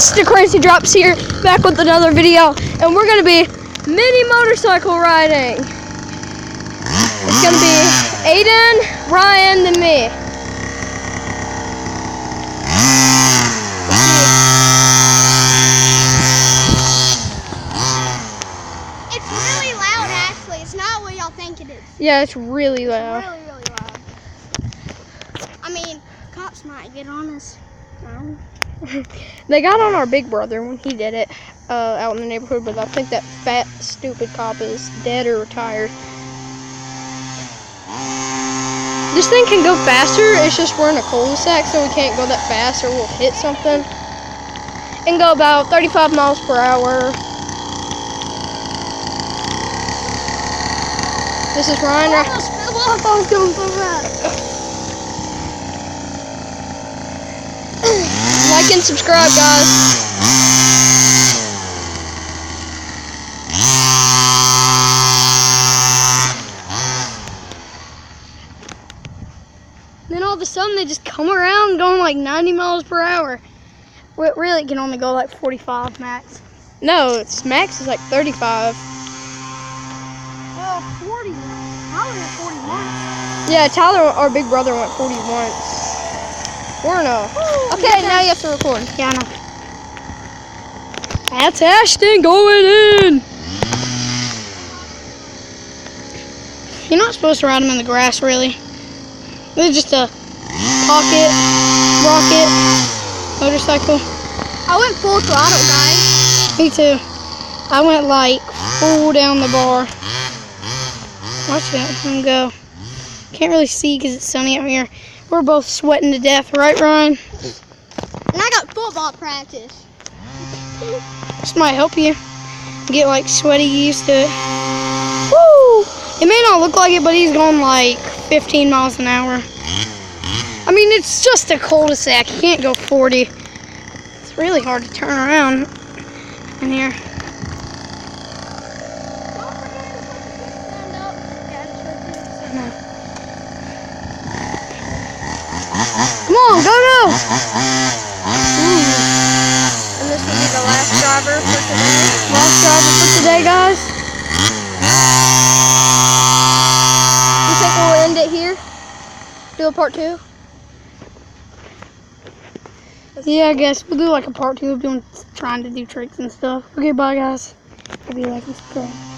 It's the Crazy Drops here, back with another video, and we're gonna be mini motorcycle riding. It's gonna be Aiden, Ryan, and me. It's really loud, actually. It's not what y'all think it is. Yeah, it's really loud. It's really loud. I mean, cops might get on us. They got on our big brother when he did it out in the neighborhood, but I think that fat, stupid cop is dead or retired. This thing can go faster, it's just we're in a cul-de-sac, so we can't go that fast or we'll hit something. It can go about 35 miles per hour. This is Ryan. I almost fell off. I was going so fast. Like and subscribe, guys. Then all of a sudden they just come around going like 90 miles per hour. Really, it can only go like 45 max. No, its max is like 35. Well, 40. I went at 40 once. Yeah, Tyler, our big brother, went 40 once. We're no. Okay, now you have to record. Yeah, I know. That's Ashton going in. You're not supposed to ride them in the grass, really. It's just a pocket rocket motorcycle. I went full throttle, guys. Me too. I went like full down the bar. Watch that go. Can't really see because it's sunny out here. We're both sweating to death, right, Ryan? And I got football practice. This might help you get like sweaty used to it. Woo! It may not look like it, but he's going like 15 miles an hour. I mean, it's just a cul-de-sac. You can't go 40. It's really hard to turn around in here. Come on, go, go! And this will be the last driver for today. Last driver for today, guys. You think we'll end it here? Do a part 2? Yeah, I guess we'll do like a part 2 of trying to do tricks and stuff. Okay, bye, guys. Hope you like and subscribe.